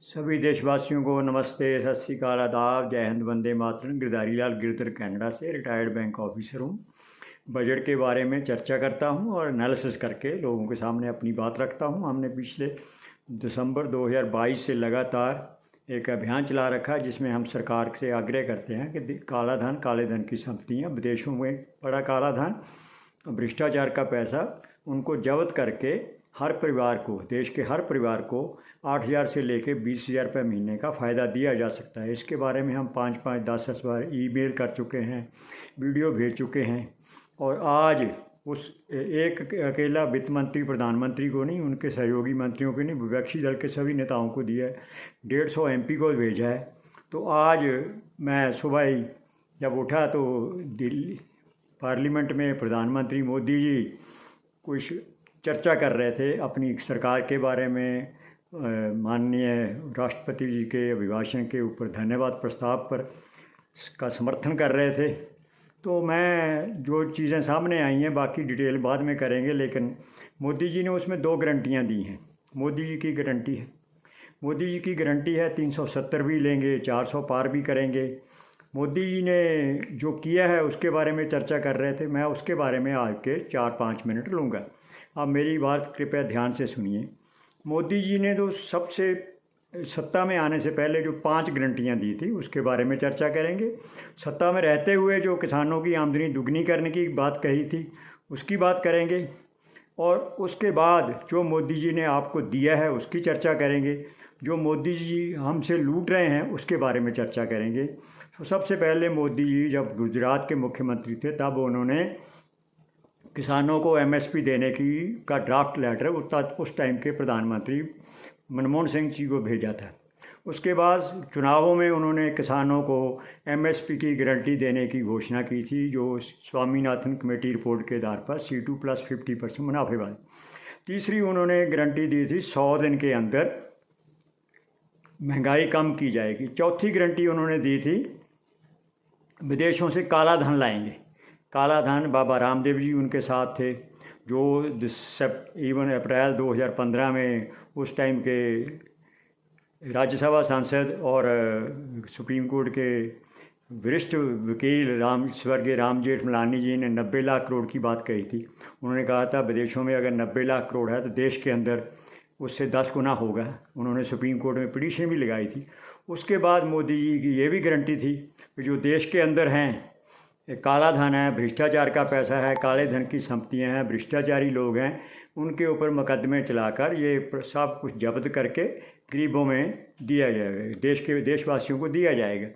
सभी देशवासियों को नमस्ते, सत श्री अकाल, आदाब, जय हिंद, वंदे मातरम। गिरधारी लाल गिरधर कनाडा से रिटायर्ड बैंक ऑफिसर हूँ। बजट के बारे में चर्चा करता हूँ और एनालिसिस करके लोगों के सामने अपनी बात रखता हूँ। हमने पिछले दिसंबर 2022 से लगातार एक अभियान चला रखा है जिसमें हम सरकार से आग्रह करते हैं कि काला धन, काले धन की संपत्तियाँ, विदेशों में पड़ा काला धन, भ्रष्टाचार का पैसा, उनको जब्त करके हर परिवार को, देश के हर परिवार को 8,000 से लेकर 20,000 रुपये महीने का फ़ायदा दिया जा सकता है। इसके बारे में हम 5-5, 10-10 बार ईमेल कर चुके हैं, वीडियो भेज चुके हैं। और आज उस एक अकेला वित्त मंत्री, प्रधानमंत्री को नहीं, उनके सहयोगी मंत्रियों को नहीं, विपक्षी दल के सभी नेताओं को दिया है। 150 MP को भेजा है। तो आज मैं सुबह ही जब उठा तो दिल्ली पार्लियामेंट में प्रधानमंत्री मोदी जी कुछ चर्चा कर रहे थे अपनी सरकार के बारे में, माननीय राष्ट्रपति जी के अभिभाषण के ऊपर धन्यवाद प्रस्ताव पर का समर्थन कर रहे थे। तो मैं जो चीज़ें सामने आई हैं बाकी डिटेल बाद में करेंगे, लेकिन मोदी जी ने उसमें 2 गारंटियाँ दी हैं। मोदी जी की गारंटी है 370 भी लेंगे, 400 पार भी करेंगे। मोदी जी ने जो किया है उसके बारे में चर्चा कर रहे थे, मैं उसके बारे में आज के 4-5 मिनट लूँगा। आप मेरी बात कृपया ध्यान से सुनिए। मोदी जी ने तो सबसे सत्ता में आने से पहले जो 5 गारंटियाँ दी थी उसके बारे में चर्चा करेंगे। सत्ता में रहते हुए जो किसानों की आमदनी दुगनी करने की बात कही थी उसकी बात करेंगे, और उसके बाद जो मोदी जी ने आपको दिया है उसकी चर्चा करेंगे। जो मोदी जी हमसे लूट रहे हैं उसके बारे में चर्चा करेंगे। तो सबसे पहले मोदी जी जब गुजरात के मुख्यमंत्री थे तब उन्होंने किसानों को MSP देने का ड्राफ्ट लेटर उस टाइम के प्रधानमंत्री मनमोहन सिंह जी को भेजा था। उसके बाद चुनावों में उन्होंने किसानों को MSP की गारंटी देने की घोषणा की थी, जो स्वामीनाथन कमेटी रिपोर्ट के आधार पर C2 + 50% मुनाफे वाली। तीसरी उन्होंने गारंटी दी थी 100 दिन के अंदर महंगाई कम की जाएगी। चौथी गारंटी उन्होंने दी थी विदेशों से काला धन लाएंगे। काला धन, बाबा रामदेव जी उनके साथ थे, जो अप्रैल 2015 में उस टाइम के राज्यसभा सांसद और सुप्रीम कोर्ट के वरिष्ठ वकील स्वर्गीय राम जेठमलानी जी ने 90 लाख करोड़ की बात कही थी। उन्होंने कहा था विदेशों में अगर 90 लाख करोड़ है तो देश के अंदर उससे 10 गुना होगा। उन्होंने सुप्रीम कोर्ट में पिटीशन भी लगाई थी। उसके बाद मोदी जी की ये भी गारंटी थी कि जो देश के अंदर हैं, काला धन है, भ्रष्टाचार का पैसा है, काले धन की संपत्तियां हैं, भ्रष्टाचारी लोग हैं, उनके ऊपर मुकदमे चलाकर ये सब कुछ जब्त करके गरीबों में दिया जाएगा, देशवासियों को दिया जाएगा।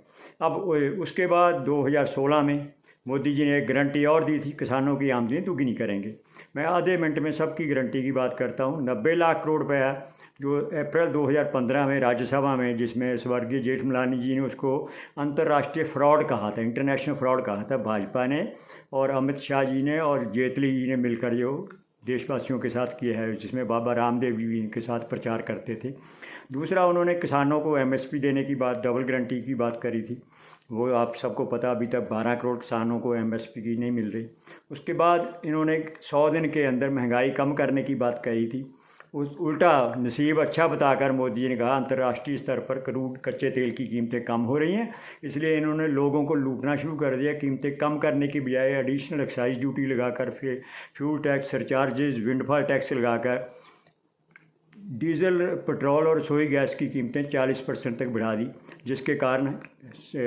अब उसके बाद 2016 में मोदी जी ने एक गारंटी और दी थी, किसानों की आमदनी दुगनी करेंगे। मैं आधे मिनट में सबकी गारंटी की बात करता हूँ। 90 लाख करोड़ रुपया जो अप्रैल 2015 में राज्यसभा में, जिसमें स्वर्गीय जेठमलानी जी ने उसको अंतर्राष्ट्रीय फ्रॉड कहा था, इंटरनेशनल फ्रॉड कहा था, भाजपा ने और अमित शाह जी ने और जेटली जी ने मिलकर जो देशवासियों के साथ किया है, जिसमें बाबा रामदेव जी इनके साथ प्रचार करते थे। दूसरा, उन्होंने किसानों को MSP देने की बात, डबल गारंटी की बात करी थी। वो आप सबको पता, अभी तक 12 करोड़ किसानों को MSP की नहीं मिल रही। उसके बाद इन्होंने 100 दिन के अंदर महंगाई कम करने की बात कही थी। उस उल्टा नसीब अच्छा बताकर मोदी जी ने कहा अंतर्राष्ट्रीय स्तर पर क्रूड कच्चे तेल की कीमतें कम हो रही हैं, इसलिए इन्होंने लोगों को लूटना शुरू कर दिया। कीमतें कम करने की बजाय एडिशनल एक्साइज ड्यूटी लगाकर, फिर fuel tax, surcharges, windfall tax लगाकर डीजल, पेट्रोल और रसोई गैस की कीमतें 40% तक बढ़ा दी, जिसके कारण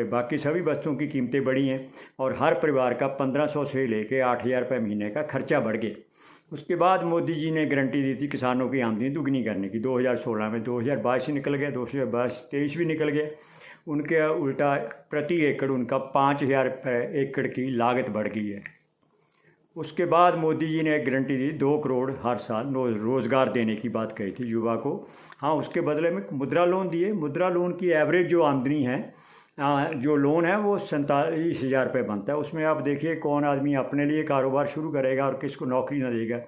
बाकी सभी वस्तुओं की कीमतें बढ़ी हैं और हर परिवार का 1500 से लेकर 8,000 रुपये महीने का खर्चा बढ़ गया। उसके बाद मोदी जी ने गारंटी दी थी किसानों की आमदनी दुगनी करने की 2016 में। 2022 निकल गया, 2023 भी निकल गया। उनके उल्टा प्रति एकड़ उनका 5,000 रुपये एकड़ की लागत बढ़ गई है। उसके बाद मोदी जी ने एक गारंटी दी 2 करोड़ हर साल रोज़गार देने की बात कही थी युवा को। हाँ, उसके बदले में मुद्रा लोन दिए। मुद्रा लोन की एवरेज जो आमदनी है, जो लोन है वो 47,000 रुपये बनता है। उसमें आप देखिए कौन आदमी अपने लिए कारोबार शुरू करेगा और किसको नौकरी ना देगा।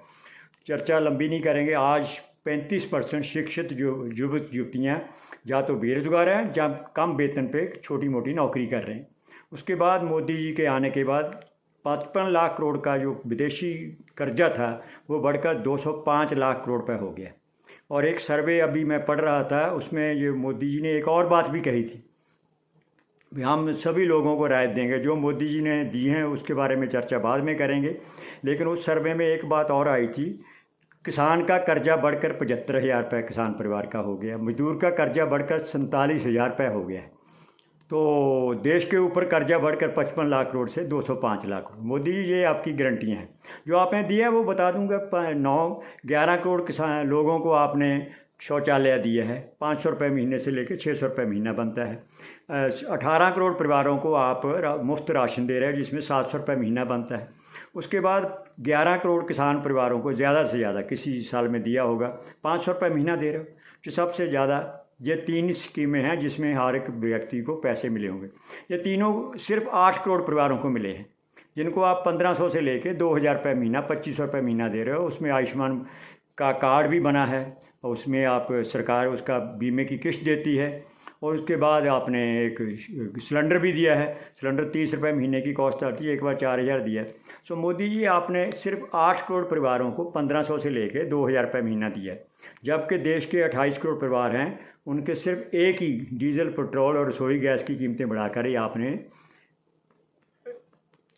चर्चा लंबी नहीं करेंगे। आज 35% शिक्षित जो युवतियाँ या तो बेरोजगार हैं या कम वेतन पे छोटी मोटी नौकरी कर रहे हैं। उसके बाद मोदी जी के आने के बाद 55 लाख करोड़ का जो विदेशी कर्जा था वो बढ़कर 205 लाख करोड़ रुपये हो गया। और एक सर्वे अभी मैं पढ़ रहा था, उसमें ये मोदी जी ने एक और बात भी कही थी, हम सभी लोगों को राय देंगे, जो मोदी जी ने दी हैं उसके बारे में चर्चा बाद में करेंगे। लेकिन उस सर्वे में एक बात और आई थी, किसान का कर्जा बढ़कर 75,000 रुपये किसान परिवार का हो गया, मजदूर का कर्जा बढ़कर 47,000 रुपये हो गया। तो देश के ऊपर कर्जा बढ़कर 55 लाख करोड़ से 205 लाख करोड़। मोदी जी, ये आपकी गारंटियाँ हैं जो आपने दिया है, वो बता दूंगा। 11 करोड़ किसान लोगों को आपने शौचालय दिया है, 500 रुपये महीने से लेकर 600 रुपये महीना बनता है। 18 करोड़ परिवारों को आप मुफ्त राशन दे रहे हैं, जिसमें 700 रुपये महीना बनता है। उसके बाद 11 करोड़ किसान परिवारों को ज़्यादा से ज़्यादा किसी साल में दिया होगा 500 रुपये महीना दे रहे हो, जो सबसे ज़्यादा। ये 3 स्कीमें हैं जिसमें हर एक व्यक्ति को पैसे मिले होंगे। ये तीनों सिर्फ 8 करोड़ परिवारों को मिले हैं, जिनको आप 1500 से लेके 2000 रुपये महीना, 2500 रुपये महीना दे रहे हो। उसमें आयुष्मान का कार्ड भी बना है, और उसमें आप सरकार उसका बीमे की किश्त देती है। और उसके बाद आपने एक सिलेंडर भी दिया है, सिलेंडर 30 रुपये महीने की कॉस्ट आती है, एक बार 4000 दिया है। सो मोदी जी, आपने सिर्फ 8 करोड़ परिवारों को 1500 से लेके 2000 रुपये महीना दिया है, जबकि देश के 28 करोड़ परिवार हैं, उनके सिर्फ एक ही डीजल, पेट्रोल और रसोई गैस की कीमतें बढ़ाकर ही आपने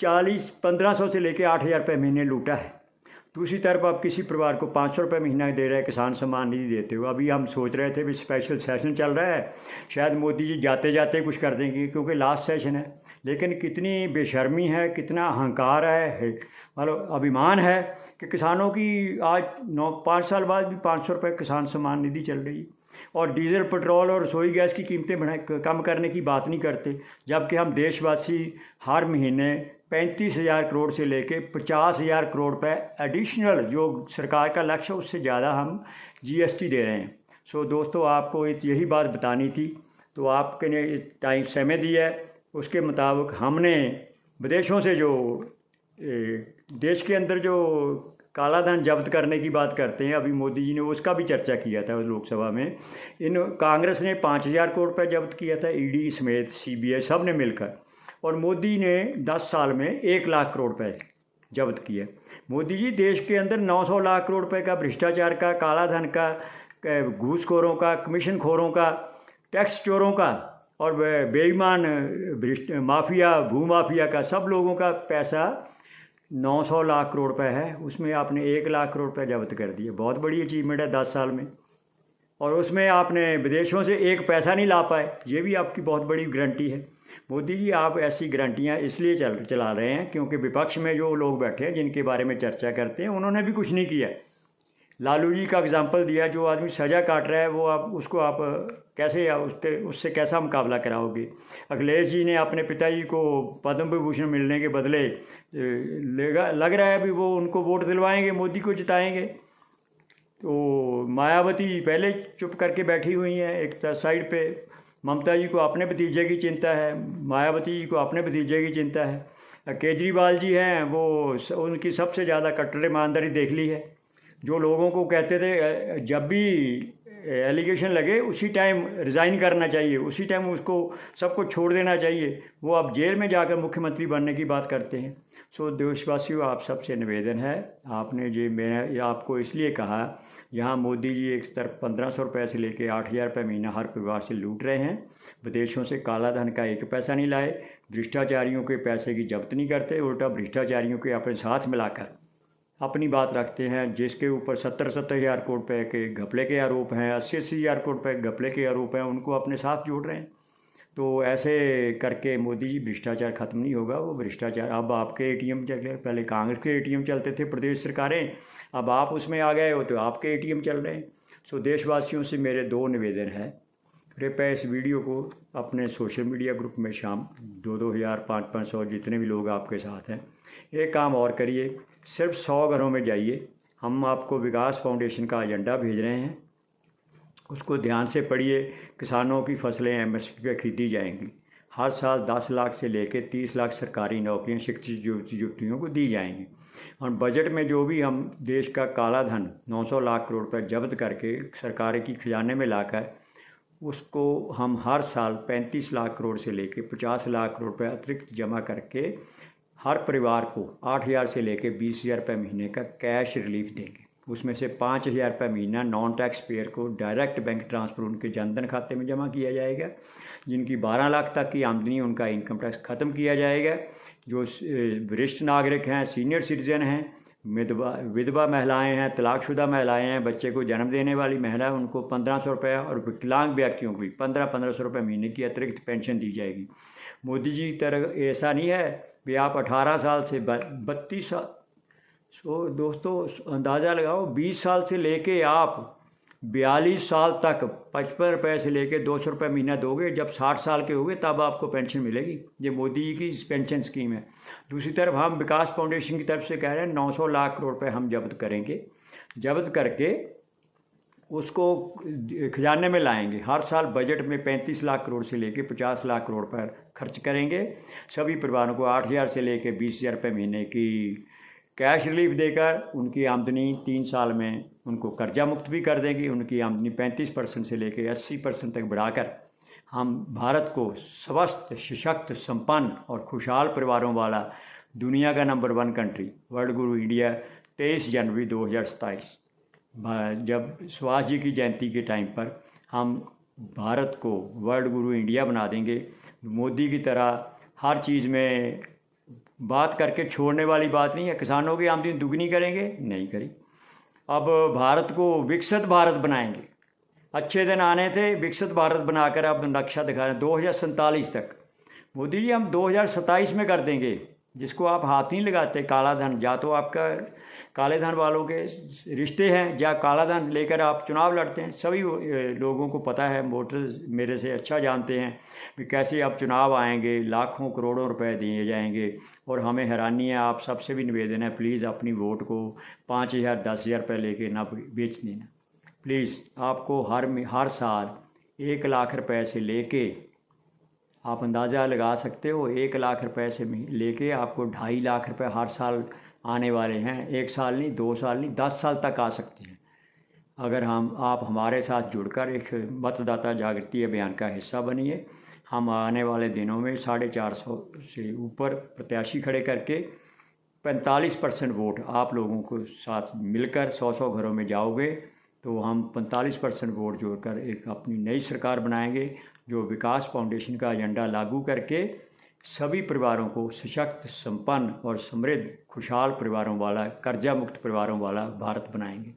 1500 से लेके 8000 रुपये महीने लूटा है। दूसरी तरफ आप किसी परिवार को 500 रुपये महीना दे रहे हैं, किसान सम्मान निधि देते हो। अभी हम सोच रहे थे भी स्पेशल सेशन चल रहा है, शायद मोदी जी जाते जाते कुछ कर देंगे, क्योंकि लास्ट सेशन है। लेकिन कितनी बेशर्मी है, कितना अहंकार है, मतलब अभिमान है कि किसानों की आज 5 साल बाद भी 500 रुपये किसान सम्मान निधि चल रही है, और डीजल, पेट्रोल और रसोई गैस की कीमतें कम करने की बात नहीं करते। जबकि हम देशवासी हर महीने 35,000 करोड़ से लेके 50,000 करोड़ रुपये एडिशनल, जो सरकार का लक्ष्य है उससे ज़्यादा हम जीएसटी दे रहे हैं। सो दोस्तों, आपको यही बात बतानी थी, तो आपके ने टाइम समय दिया है, उसके मुताबिक हमने विदेशों से जो देश के अंदर जो काला धन जब्त करने की बात करते हैं, अभी मोदी जी ने उसका भी चर्चा किया था लोकसभा में। कांग्रेस ने 5,000 करोड़ रुपये जब्त किया था, ईडी समेत सीबीआई सब ने मिलकर, और मोदी ने 10 साल में 1 लाख करोड़ रुपये जब्त किए। मोदी जी, देश के अंदर 900 लाख करोड़ रुपये का भ्रष्टाचार का, काला धन का, घूसखोरों का, कमीशन खोरों का, टैक्स चोरों का और बेईमान माफिया, भूमाफिया का, सब लोगों का पैसा 900 लाख करोड़ रुपये है। उसमें आपने 1 लाख करोड़ रुपये जब्त कर दिए। बहुत बड़ी अचीवमेंट है 10 साल में। और उसमें आपने विदेशों से एक पैसा नहीं ला पाए, ये भी आपकी बहुत बड़ी गारंटी है। मोदी जी, आप ऐसी गारंटियाँ इसलिए चला रहे हैं क्योंकि विपक्ष में जो लोग बैठे हैं, जिनके बारे में चर्चा करते हैं, उन्होंने भी कुछ नहीं किया। लालू जी का एग्जाम्पल दिया, जो आदमी सज़ा काट रहा है वो आप कैसे उससे कैसा मुकाबला कराओगे। अखिलेश जी ने अपने पिताजी को पद्म विभूषण मिलने के बदले लग रहा है अभी वो उनको वोट दिलवाएंगे, मोदी को जिताएंगे। तो मायावती पहले चुप करके बैठी हुई हैं एक साइड पे। ममता जी को अपने भतीजे की चिंता है, मायावती जी को अपने भतीजे की चिंता है। केजरीवाल जी हैं, वो उनकी सबसे ज़्यादा कट्टर ईमानदारी देख ली है। जो लोगों को कहते थे जब भी एलिगेशन लगे उसी टाइम रिज़ाइन करना चाहिए, उसी टाइम उसको सबको छोड़ देना चाहिए, वो अब जेल में जाकर मुख्यमंत्री बनने की बात करते हैं। सो देशवासियों, आप सबसे निवेदन है, आपने मैंने आपको इसलिए कहा, यहाँ मोदी जी एक तरफ 1500 रुपये से लेकर 8,000 रुपये महीना हर परिवार से लूट रहे हैं, विदेशों से काला धन का एक पैसा नहीं लाए, भ्रष्टाचारियों के पैसे की जब्त नहीं करते, उल्टा भ्रष्टाचारियों के अपने साथ मिलाकर अपनी बात रखते हैं। जिसके ऊपर 70,000 करोड़ रुपये के घपले के आरोप हैं, 80,000 करोड़ रुपये घपले के आरोप हैं, उनको अपने साथ जोड़ रहे हैं। तो ऐसे करके मोदी जी, भ्रष्टाचार ख़त्म नहीं होगा। वो भ्रष्टाचार अब आपके एटीएम चल, पहले कांग्रेस के एटीएम चलते थे प्रदेश सरकारें, अब आप उसमें आ गए हो तो आपके एटीएम चल रहे हैं। सो देशवासियों से मेरे 2 निवेदन है। कृपया इस वीडियो को अपने सोशल मीडिया ग्रुप में 2,000, 500 जितने भी लोग आपके साथ हैं, एक काम और करिए, सिर्फ 100 घरों में जाइए। हम आपको विकास फाउंडेशन का एजेंडा भेज रहे हैं, उसको ध्यान से पढ़िए। किसानों की फसलें एमएसपी पे खरीदी जाएंगी। हर साल 10 लाख से लेकर 30 लाख सरकारी नौकरियां शिक्षित युवतियों को दी जाएंगी। और बजट में जो भी हम देश का काला धन 900 लाख करोड़ रुपये जब्त करके सरकार की खजाने में लाकर, उसको हम हर साल 35 लाख करोड़ से लेकर 50 लाख करोड़ रुपये अतिरिक्त जमा करके हर परिवार को 8,000 से लेकर 20,000 रुपये महीने का कैश रिलीफ देंगे। उसमें से 5,000 रुपये महीना नॉन टैक्स पेयर को डायरेक्ट बैंक ट्रांसफ़र उनके जनधन खाते में जमा किया जाएगा। जिनकी 12 लाख तक की आमदनी, उनका इनकम टैक्स ख़त्म किया जाएगा। जो वरिष्ठ नागरिक हैं, सीनियर सिटीजन हैं, विधवा महिलाएं हैं, तलाकशुदा महिलाएं हैं, बच्चे को जन्म देने वाली महिला, उनको 1,500 रुपये और विकलांग व्यक्तियों को भी 1,500 रुपये महीने की अतिरिक्त पेंशन दी जाएगी। मोदी जी की तरह ऐसा नहीं है कि आप 18 साल से 32 साल, दोस्तों अंदाज़ा लगाओ, 20 साल से लेके आप 42 साल तक 55 रुपये से लेके 200 रुपये महीना दोगे। जब 60 साल के होगे तब आपको पेंशन मिलेगी। ये मोदी जी की पेंशन स्कीम है। दूसरी तरफ हम विकास फाउंडेशन की तरफ से कह रहे हैं 900 लाख करोड़ रुपये हम जब्त करेंगे। जब्त करके उसको खजाने में लाएंगे। हर साल बजट में 35 लाख करोड़ से लेके 50 लाख करोड़ पर खर्च करेंगे। सभी परिवारों को 8,000 से लेके 20,000 रुपये महीने की कैश रिलीफ देकर उनकी आमदनी 3 साल में उनको कर्जा मुक्त भी कर देंगे। उनकी आमदनी 35% से लेके 80% तक बढ़ाकर हम भारत को स्वस्थ, सशक्त, संपन्न और खुशहाल परिवारों वाला दुनिया का नंबर 1 कंट्री वर्ल्ड गुरु इंडिया 23 जनवरी 2027 जब सुभाष जी की जयंती के टाइम पर हम भारत को वर्ल्ड गुरु इंडिया बना देंगे। मोदी की तरह हर चीज़ में बात करके छोड़ने वाली बात नहीं है। किसानों की आमदनी दुगनी करेंगे, नहीं करी। अब भारत को विकसित भारत बनाएंगे। अच्छे दिन आने थे, विकसित भारत बनाकर अब नक्शा दिखा रहे हैं 2047 तक। मोदी जी हम 2027 में कर देंगे। जिसको आप हाथ नहीं लगाते काला धन, या तो आपका काले धन वालों के रिश्ते हैं या काला धन लेकर आप चुनाव लड़ते हैं। सभी लोगों को पता है, वोटर मेरे से अच्छा जानते हैं कि कैसे आप चुनाव आएंगे, लाखों करोड़ों रुपए दिए जाएंगे। और हमें हैरानी है, आप सबसे भी निवेदन है, प्लीज़ अपनी वोट को 5,000 10,000 रुपये लेके ना बेच देना प्लीज़। आपको हर साल 1 लाख रुपए से लेके, आप अंदाज़ा लगा सकते हो, 1 लाख रुपए से लेके आपको 2.5 लाख रुपए हर साल आने वाले हैं। 1 साल नहीं, 2 साल नहीं, 10 साल तक आ सकते हैं अगर आप हमारे साथ जुड़कर एक मतदाता जागृति अभियान का हिस्सा बनिए। हम आने वाले दिनों में 450 से ऊपर प्रत्याशी खड़े करके 45% वोट आप लोगों को साथ मिलकर 100 घरों में जाओगे तो हम 45% वोट जोड़कर एक अपनी नई सरकार बनाएंगे जो विकास फाउंडेशन का एजेंडा लागू करके सभी परिवारों को सशक्त, संपन्न और समृद्ध, खुशहाल परिवारों वाला, कर्जा मुक्त परिवारों वाला भारत बनाएंगे।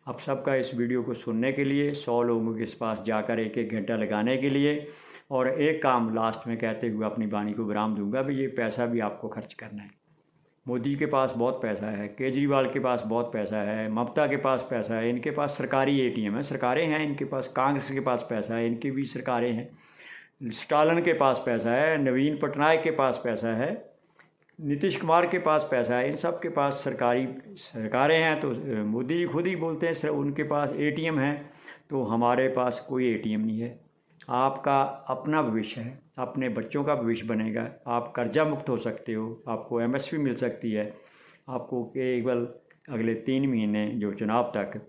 अब सबका इस वीडियो को सुनने के लिए, 100 लोगों के पास जाकर 1-1 घंटा लगाने के लिए, और एक काम लास्ट में कहते हुए अपनी वाणी को विराम दूंगा भी ये पैसा भी आपको खर्च करना है। मोदी के पास बहुत पैसा है, केजरीवाल के पास बहुत पैसा है, ममता के पास पैसा है, इनके पास सरकारी ATM है, सरकारें हैं इनके पास, कांग्रेस के पास पैसा है, इनकी भी सरकारें हैं, स्टालिन के पास पैसा है, नवीन पटनायक के पास पैसा है, नीतीश कुमार के पास पैसा है, इन सब के पास सरकारें हैं। तो मोदी जी खुद ही बोलते हैं उनके पास ATM है, तो हमारे पास कोई ATM नहीं है। आपका अपना भविष्य है, अपने बच्चों का भविष्य बनेगा। आप कर्जा मुक्त हो सकते हो, आपको MSP मिल सकती है। आपको केवल अगले 3 महीने जो चुनाव तक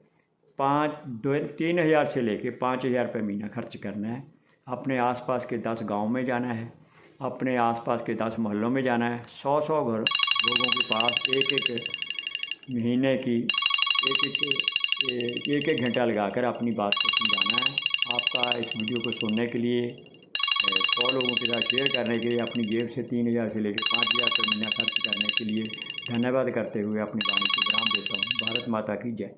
3,000 से लेके 5,000 रुपये महीना खर्च करना है। अपने आसपास के 10 गांव में जाना है, अपने आसपास के 10 मोहल्लों में जाना है। 100 घर लोगों के पास एक महीने की एक घंटा लगाकर अपनी बात को समझाना है। आपका इस वीडियो को सुनने के लिए, 100 लोगों के साथ शेयर करने के लिए, अपनी जेब से 3,000 से लेकर 5,000 रुपये महीना खर्च करने के लिए धन्यवाद करते हुए अपनी वाणी को विराम देता हूँ। भारत माता की जय।